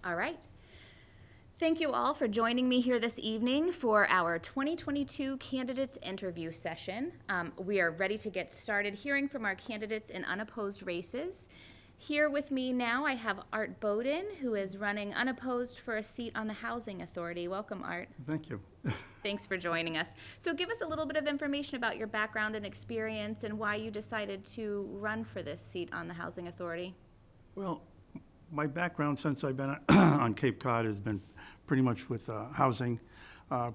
All right. Thank you all for joining me here this evening for our 2022 candidates interview session. We are ready to get started hearing from our candidates in unopposed races. Here with me now, I have Art Bowden, who is running unopposed for a seat on the Housing Authority. Welcome, Art. Thank you. Thanks for joining us. So give us a little bit of information about your background and experience and why you decided to run for this seat on the Housing Authority. Well, my background since I've been on Cape Cod has been pretty much with housing,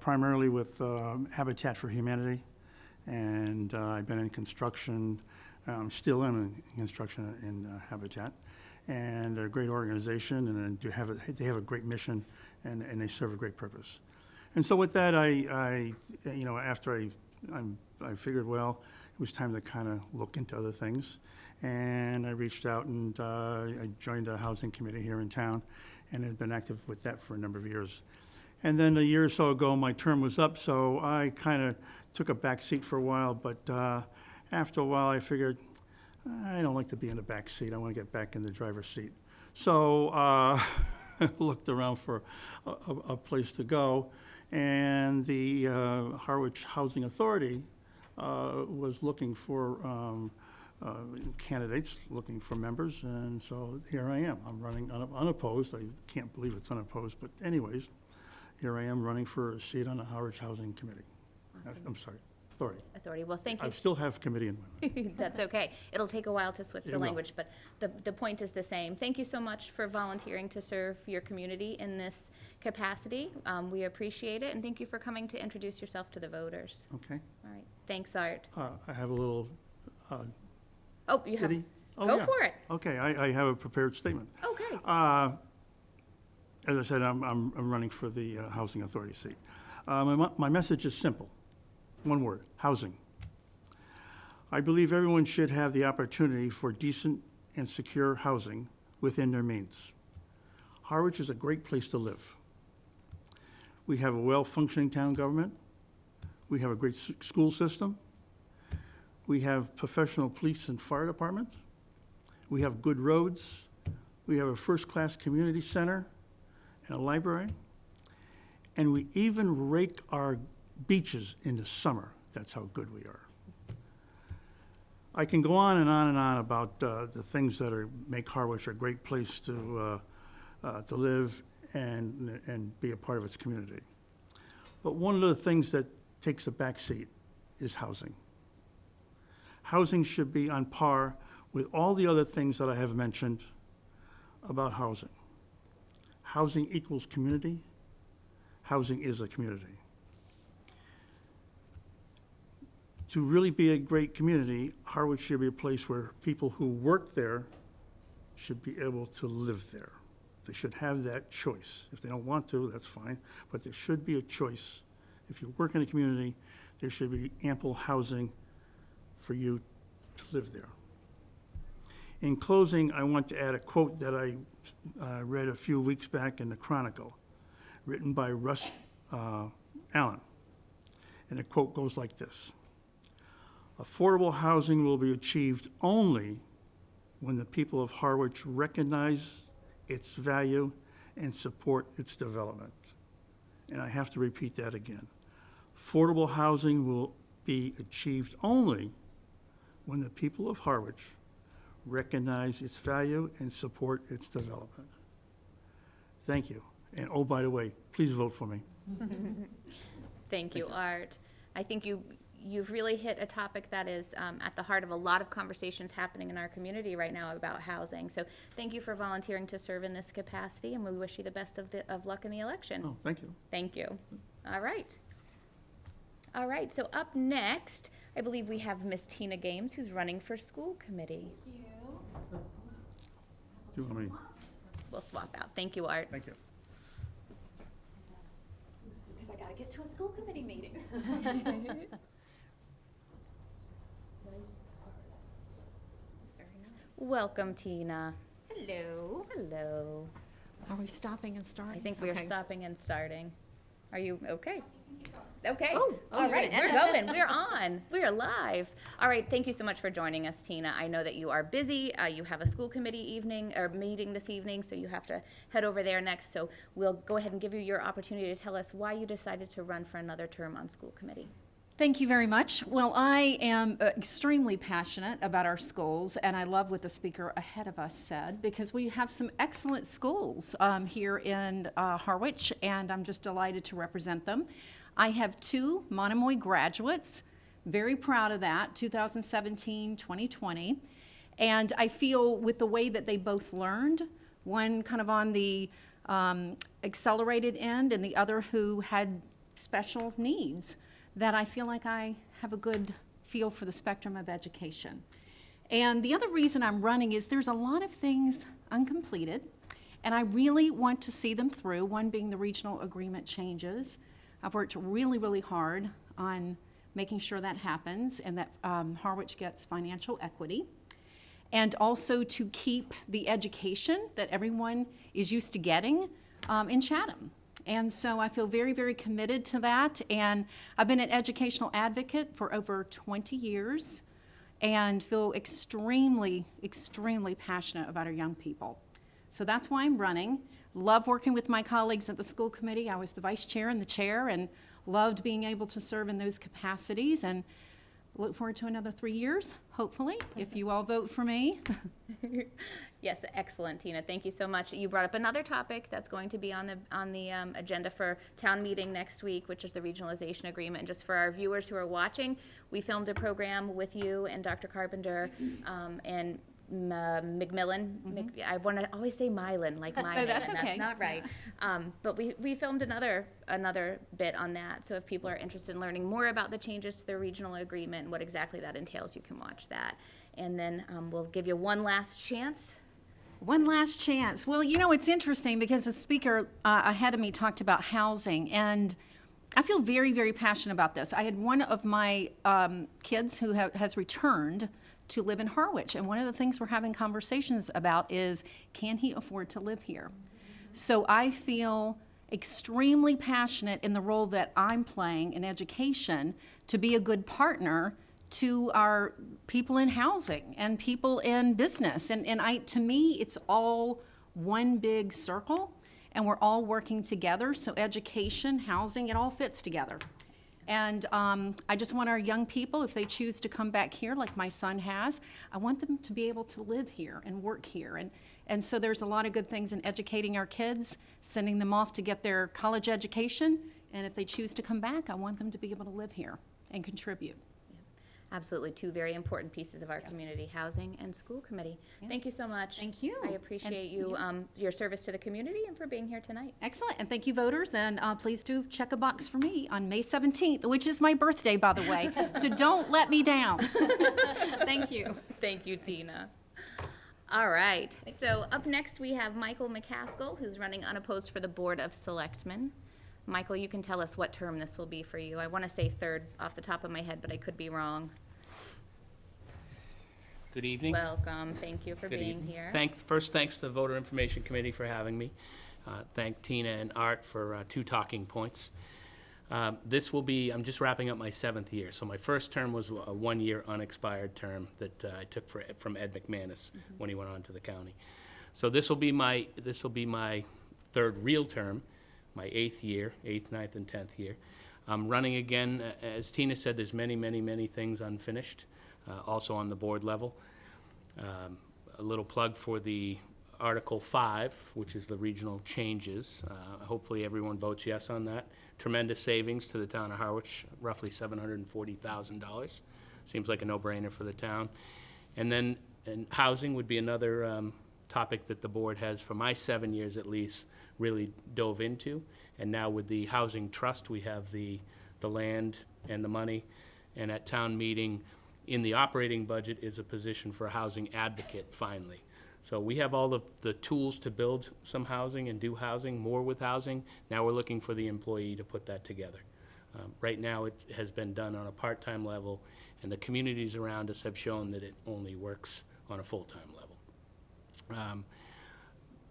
primarily with Habitat for Humanity. And I've been in construction, still am in construction in Habitat. And they're a great organization, and they have a great mission, and they serve a great purpose. And so with that, after I figured, well, it was time to kind of look into other things. And I reached out and I joined a housing committee here in town and have been active with that for a number of years. And then a year or so ago, my term was up, so I kind of took a back seat for a while. But after a while, I figured, I don't like to be in the back seat. I want to get back in the driver's seat. So I looked around for a place to go. And the Harwich Housing Authority was looking for candidates, looking for members, and so here I am. I'm running unopposed. I can't believe it's unopposed, but anyways, here I am running for a seat on the Harwich Housing Committee. Awesome. I'm sorry, Authority. Well, thank you. I still have committee in my mind. That's okay. It'll take a while to switch the It will. language, but the point is the same. Thank you so much for volunteering to serve your community in this capacity. We appreciate it, and thank you for coming to introduce yourself to the voters. Okay. All right. Thanks, Art. I have a little Oh, you have. kitty. Oh, Go yeah. for it. Okay, I have a prepared statement. Okay. As I said, I'm running for the Housing Authority seat. My message is simple. One word, housing. I believe everyone should have the opportunity for decent and secure housing within their means. Harwich is a great place to live. We have a well-functioning town government. We have a great school system. We have professional police and fire departments. We have good roads. We have a first-class community center and a library. And we even rake our beaches in the summer. That's how good we are. I can go on and on and on about the things that make Harwich a great place to live and be a part of its community. But one of the things that takes a back seat is housing. Housing should be on par with all the other things that I have mentioned about housing. Housing equals community. Housing is a community. To really be a great community, Harwich should be a place where people who work there should be able to live there. They should have that choice. If they don't want to, that's fine, but there should be a choice. If you work in a community, there should be ample housing for you to live there. In closing, I want to add a quote that I read a few weeks back in the Chronicle, written by Russ Allen. And the quote goes like this: "Affordable housing will be achieved only when the people of Harwich recognize its value and support its development." And I have to repeat that again. Affordable housing will be achieved only when the people of Harwich recognize its value and support its development. Thank you. And oh, by the way, please vote for me. Thank you, Art. I think you've really hit a topic that is at the heart of a lot of conversations happening in our community right now about housing. So thank you for volunteering to serve in this capacity, and we wish you the best of luck in the election. Oh, thank you. Thank you. All right. All right, so up next, I believe we have Miss Tina Games, who's running for school committee. Do you want me? We'll swap out. Thank you, Art. Thank you. Because I got to get to a school committee meeting. Welcome, Tina. Hello. Hello. Are we stopping and starting? I think we are Okay. stopping and starting. Are you okay? Okay. Oh, All you're right, gonna we're end it? going. We're on. We're live. All right, thank you so much for joining us, Tina. I know that you are busy. You have a school committee evening or meeting this evening, so you have to head over there next. So we'll go ahead and give you your opportunity to tell us why you decided to run for another term on school committee. Thank you very much. Well, I am extremely passionate about our schools, and I love what the speaker ahead of us said, because we have some excellent schools here in Harwich, and I'm just delighted to represent them. I have 2 Monomoy graduates, very proud of that, 2017, 2020. And I feel with the way that they both learned, one kind of on the accelerated end and the other who had special needs, that I feel like I have a good feel for the spectrum of education. And the other reason I'm running is there's a lot of things uncompleted, and I really want to see them through, one being the regional agreement changes. I've worked really, really hard on making sure that happens and that Harwich gets financial equity. And also to keep the education that everyone is used to getting in Chatham. And so I feel very, very committed to that. And I've been an educational advocate for over 20 years and feel extremely, extremely passionate about our young people. So that's why I'm running. Love working with my colleagues at the school committee. I was the vice chair and the chair and loved being able to serve in those capacities, and look forward to another 3 years, hopefully, if you all vote for me. Yes, excellent, Tina. Thank you so much. You brought up another topic that's going to be on the agenda for town meeting next week, which is the regionalization agreement. And just for our viewers who are watching, we filmed a program with you and Dr. Carpenter and McMillan. I want to always say Mylan, like my name, That's and okay. that's not right. But we filmed another bit on that. So if people are interested in learning more about the changes to the regional agreement and what exactly that entails, you can watch that. And then we'll give you one last chance. One last chance. Well, you know, it's interesting because the speaker ahead of me talked about housing, and I feel very, very passionate about this. I had one of my kids who has returned to live in Harwich, and one of the things we're having conversations about is, can he afford to live here? So I feel extremely passionate in the role that I'm playing in education to be a good partner to our people in housing and people in business. And to me, it's all one big circle, and we're all working together. So education, housing, it all fits together. And I just want our young people, if they choose to come back here like my son has, I want them to be able to live here and work here. And so there's a lot of good things in educating our kids, sending them off to get their college education. And if they choose to come back, I want them to be able to live here and contribute. Absolutely, 2 very important pieces of our community, housing and school committee. Yes. Thank you so much. Thank you. I appreciate your service to the community and for being here tonight. Excellent, and thank you, voters, and please do check a box for me on May 17th, which is my birthday, by the way, so don't let me down. Thank you. Thank you, Tina. All right, so up next we have Michael Mccaskill, who's running unopposed for the Board of Selectmen. Michael, you can tell us what term this will be for you. I want to say 3rd off the top of my head, but I could be wrong. Good evening. Welcome, thank you for Good being evening. here. First, thanks to the Voter Information Committee for having me. Thank Tina and Art for 2 talking points. This will be, I'm just wrapping up my 7th year. So my first term was a 1-year unexpired term that I took from Ed McManus when he went on to the county. So this will be my 3rd real term, my 8th year, 8th, 9th, and 10th year. I'm running again. As Tina said, there's many, many, many things unfinished, also on the board level. A little plug for the Article 5, which is the regional changes. Hopefully everyone votes yes on that. Tremendous savings to the town of Harwich, roughly $740,000. Seems like a no-brainer for the town. And then housing would be another topic that the board has, for my 7 years at least, really dove into. And now with the housing trust, we have the land and the money. And at town meeting, in the operating budget is a position for a housing advocate, finally. So we have all of the tools to build some housing and do housing, more with housing. Now we're looking for the employee to put that together. Right now it has been done on a part-time level, and the communities around us have shown that it only works on a full-time level.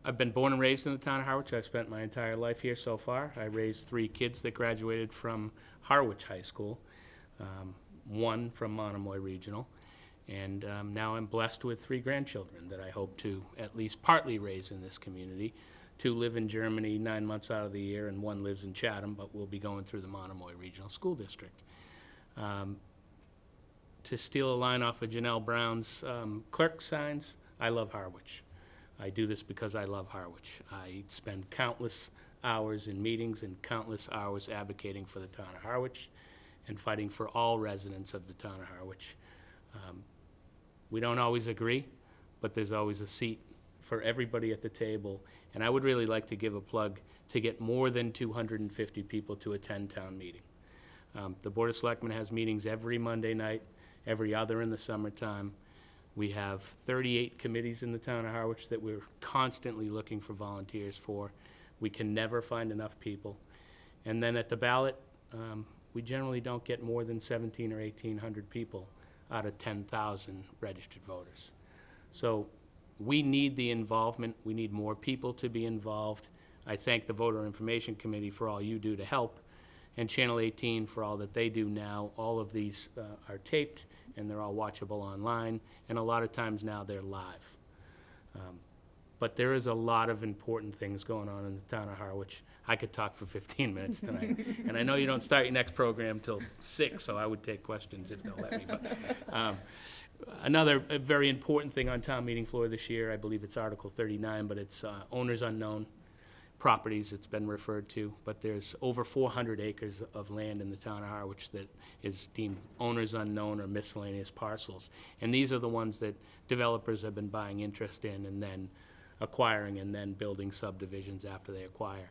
I've been born and raised in the town of Harwich. I've spent my entire life here so far. I raised 3 kids that graduated from Harwich High School, 1 from Monomoy Regional, and now I'm blessed with 3 grandchildren that I hope to at least partly raise in this community. 2 live in Germany 9 months out of the year, and 1 lives in Chatham, but will be going through the Monomoy Regional School District. To steal a line off of Janelle Brown's clerk signs, I love Harwich. I do this because I love Harwich. I spend countless hours in meetings and countless hours advocating for the town of Harwich and fighting for all residents of the town of Harwich. We don't always agree, but there's always a seat for everybody at the table. And I would really like to give a plug to get more than 250 people to attend town meeting. The Board of Selectmen has meetings every Monday night, every other in the summertime. We have 38 committees in the town of Harwich that we're constantly looking for volunteers for. We can never find enough people. And then at the ballot, we generally don't get more than 1,700 or 1,800 people out of 10,000 registered voters. So we need the involvement. We need more people to be involved. I thank the Voter Information Committee for all you do to help, and Channel 18 for all that they do now. All of these are taped, and they're all watchable online, and a lot of times now they're live. But there is a lot of important things going on in the town of Harwich. I could talk for 15 minutes tonight, and I know you don't start your next program till 6, so I would take questions if they'll let me. But another very important thing on town meeting floor this year, I believe it's Article 39, but it's owners unknown properties, it's been referred to, but there's over 400 acres of land in the town of Harwich that is deemed owners unknown or miscellaneous parcels. And these are the ones that developers have been buying interest in and then acquiring and then building subdivisions after they acquire.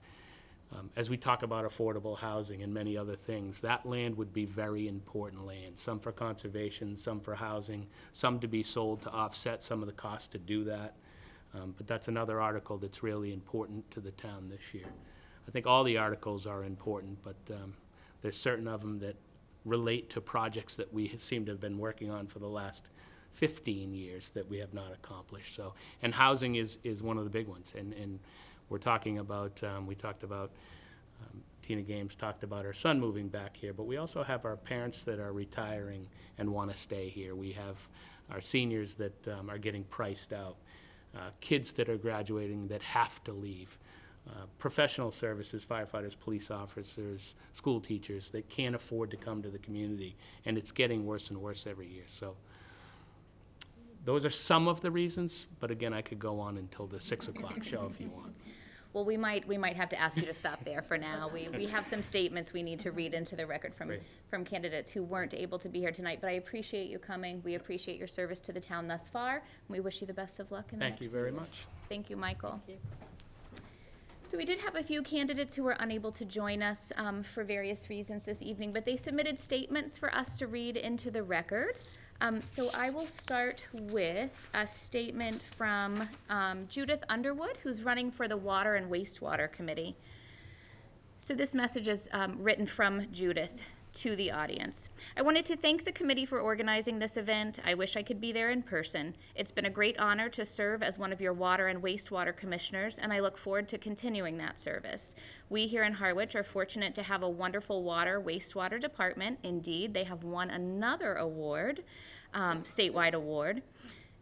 As we talk about affordable housing and many other things, that land would be very important land, some for conservation, some for housing, some to be sold to offset some of the costs to do that. But that's another article that's really important to the town this year. I think all the articles are important, but there's certain of them that relate to projects that we seem to have been working on for the last 15 years that we have not accomplished. So, and housing is one of the big ones. And we're talking about, we talked about, Tina Games talked about her son moving back here, but we also have our parents that are retiring and want to stay here. We have our seniors that are getting priced out. Kids that are graduating that have to leave, professional services, firefighters, police officers, school teachers that can't afford to come to the community, and it's getting worse and worse every year. So those are some of the reasons, but again, I could go on until the 6 o'clock show if you want. Well, we might have to ask you to stop there for now. We have some statements we need to read into the record from candidates who weren't able to be here tonight, but I appreciate you coming. We appreciate your service to the town thus far, and we wish you the best of luck in the Thank you very much. Thank you, Michael. Thank you. So we did have a few candidates who were unable to join us for various reasons this evening, but they submitted statements for us to read into the record. So I will start with a statement from Judith Underwood, who's running for the Water and Wastewater Committee. So this message is written from Judith to the audience. I wanted to thank the committee for organizing this event. I wish I could be there in person. It's been a great honor to serve as one of your water and wastewater commissioners, and I look forward to continuing that service. We here in Harwich are fortunate to have a wonderful water wastewater department. Indeed, they have won another award, statewide award.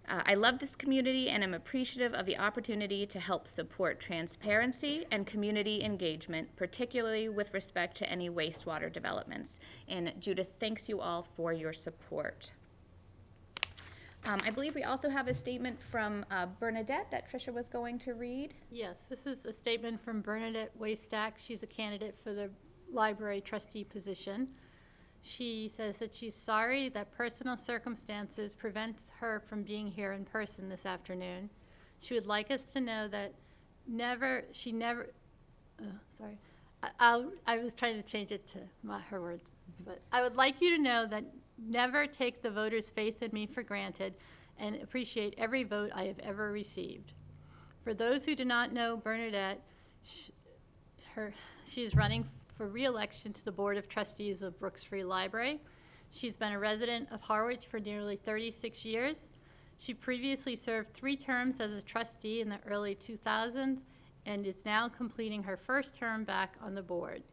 I love this community and am appreciative of the opportunity to help support transparency and community engagement, particularly with respect to any wastewater developments. And Judith, thanks you all for your support. I believe we also have a statement from Bernadette that Tricia was going to read. Yes, this is a statement from Bernadette Waystack. She's a candidate for the library trustee position. She says that she's sorry that personal circumstances prevent her from being here in person this afternoon. She would like us to know that I was trying to change it to her words, but I would like you to know that never take the voters' faith in me for granted and appreciate every vote I have ever received. For those who do not know Bernadette, she's running for re-election to the Board of Trustees of Brooks Free Library. She's been a resident of Harwich for nearly 36 years. She previously served 3 terms as a trustee in the early 2000s and is now completing her first term back on the board.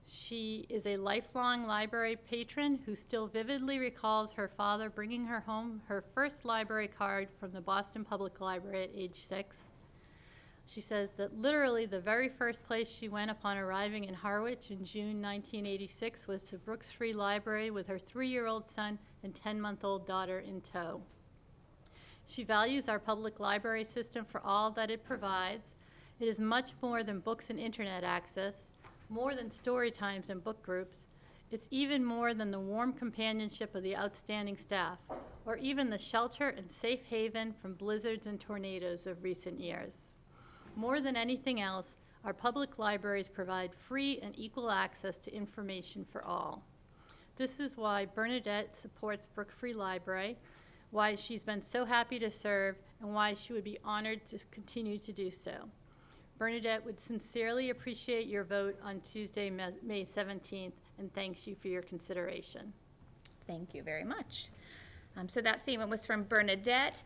She is a lifelong library patron who still vividly recalls her father bringing her home her first library card from the Boston Public Library at age 6. She says that literally the very first place she went upon arriving in Harwich in June 1986 was to Brooks Free Library with her 3-year-old son and 10-month-old daughter in tow. She values our public library system for all that it provides. It is much more than books and internet access, more than story times and book groups. It's even more than the warm companionship of the outstanding staff, or even the shelter and safe haven from blizzards and tornadoes of recent years. More than anything else, our public libraries provide free and equal access to information for all. This is why Bernadette supports Brook Free Library, why she's been so happy to serve, and why she would be honored to continue to do so. Bernadette would sincerely appreciate your vote on Tuesday, May 17th, and thanks you for your consideration. Thank you very much. So that statement was from Bernadette.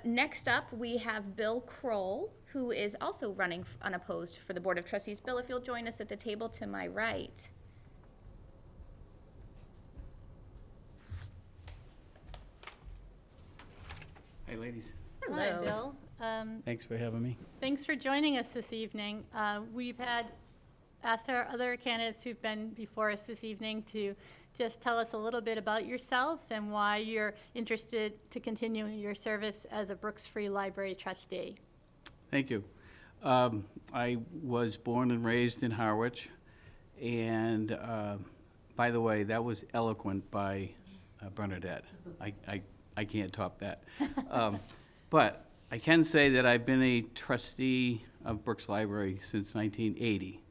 Next up, we have Bill Kroll, who is also running unopposed for the Board of Trustees. Bill, if you'll join us at the table to my right. Hi, ladies. Hi, Bill. Thanks for having me. Thanks for joining us this evening. We've asked our other candidates who've been before us this evening to just tell us a little bit about yourself and why you're interested to continue your service as a Brooks Free Library trustee. Thank you. I was born and raised in Harwich, and by the way, that was eloquent by Bernadette. I can't top that. But I can say that I've been a trustee of Brooks Library since 1980.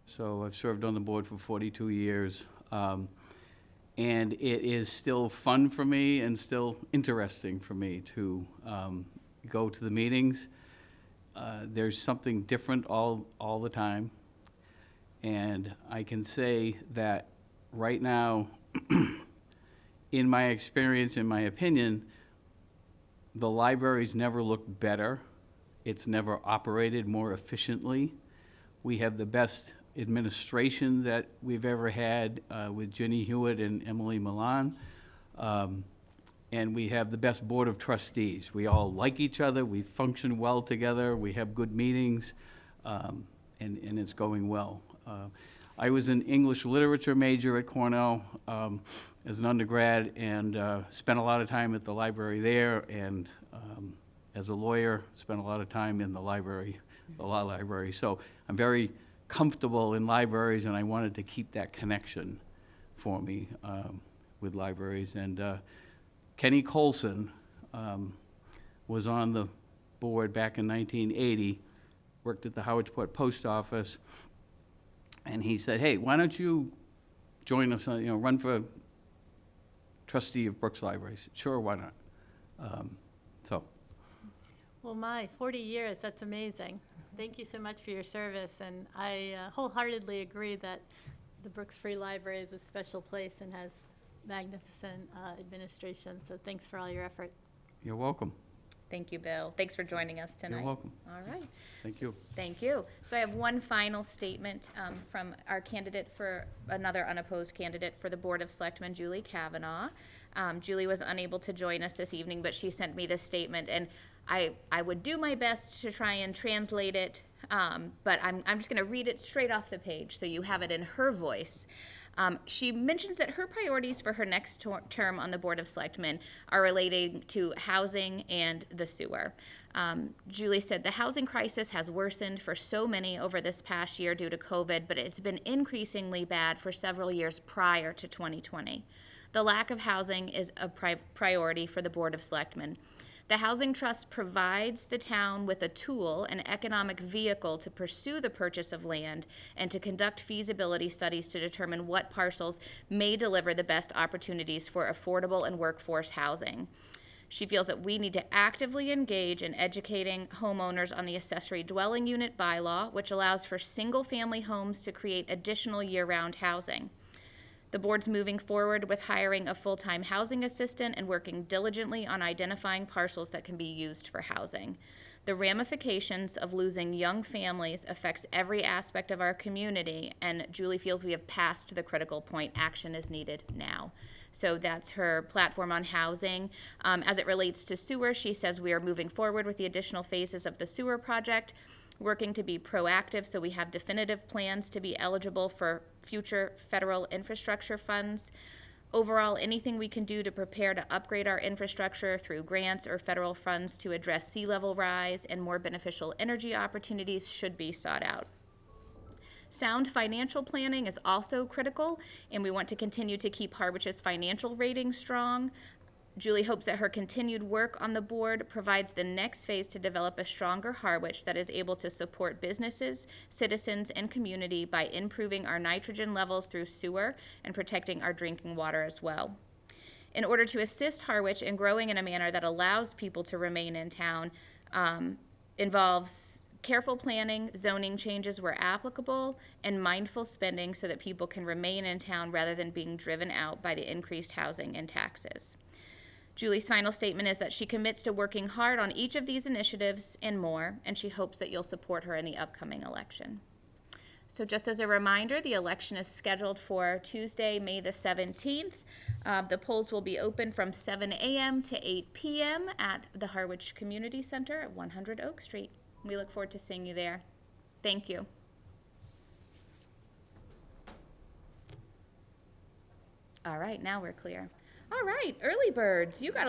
So I've served on the board for 42 years. And it is still fun for me and still interesting for me to go to the meetings. There's something different all the time. And I can say that right now, in my experience, in my opinion, the library's never looked better. It's never operated more efficiently. We have the best administration that we've ever had with Ginny Hewitt and Emily Milan. And we have the best board of trustees. We all like each other, we function well together, we have good meetings, and it's going well. I was an English literature major at Cornell as an undergrad, and spent a lot of time at the library there, and as a lawyer, spent a lot of time in the library, the law library. So I'm very comfortable in libraries, and I wanted to keep that connection for me with libraries. And Kenny Colson was on the board back in 1980, worked at the Howardsport Post Office, and he said, hey, why don't you join us, run for trustee of Brooks Library? I said, sure, why not? Well, my 40 years, that's amazing. Thank you so much for your service, and I wholeheartedly agree that the Brooks Free Library is a special place and has magnificent administration, so thanks for all your effort. You're welcome. Thank you, Bill. Thanks for joining us tonight. You're welcome. All right. Thank you. Thank you. So I have one final statement from our candidate for, another unopposed candidate for the Board of Selectmen, Julie Cavanaugh. Julie was unable to join us this evening, but she sent me this statement, and I would do my best to try and translate it, but I'm just going to read it straight off the page so you have it in her voice. She mentions that her priorities for her next term on the Board of Selectmen are relating to housing and the sewer. Julie said, the housing crisis has worsened for so many over this past year due to COVID, but it's been increasingly bad for several years prior to 2020. The lack of housing is a priority for the Board of Selectmen. The Housing Trust provides the town with a tool, an economic vehicle to pursue the purchase of land and to conduct feasibility studies to determine what parcels may deliver the best opportunities for affordable and workforce housing. She feels that we need to actively engage in educating homeowners on the accessory dwelling unit bylaw, which allows for single-family homes to create additional year-round housing. The board's moving forward with hiring a full-time housing assistant and working diligently on identifying parcels that can be used for housing. The ramifications of losing young families affects every aspect of our community, and Julie feels we have passed the critical point. Action is needed now. So that's her platform on housing. As it relates to sewer, she says we are moving forward with the additional phases of the sewer project, working to be proactive so we have definitive plans to be eligible for future federal infrastructure funds. Overall, anything we can do to prepare to upgrade our infrastructure through grants or federal funds to address sea level rise and more beneficial energy opportunities should be sought out. Sound financial planning is also critical, and we want to continue to keep Harwich's financial rating strong. Julie hopes that her continued work on the board provides the next phase to develop a stronger Harwich that is able to support businesses, citizens, and community by improving our nitrogen levels through sewer and protecting our drinking water as well. In order to assist Harwich in growing in a manner that allows people to remain in town, involves careful planning, zoning changes where applicable, and mindful spending so that people can remain in town rather than being driven out by the increased housing and taxes. Julie's final statement is that she commits to working hard on each of these initiatives and more, and she hopes that you'll support her in the upcoming election. So just as a reminder, the election is scheduled for Tuesday, May the 17th. The polls will be open from 7 a.m. to 8 p.m. at the Harwich Community Center at 100 Oak Street. We look forward to seeing you there. Thank you. All right, now we're clear. All right, early birds, you got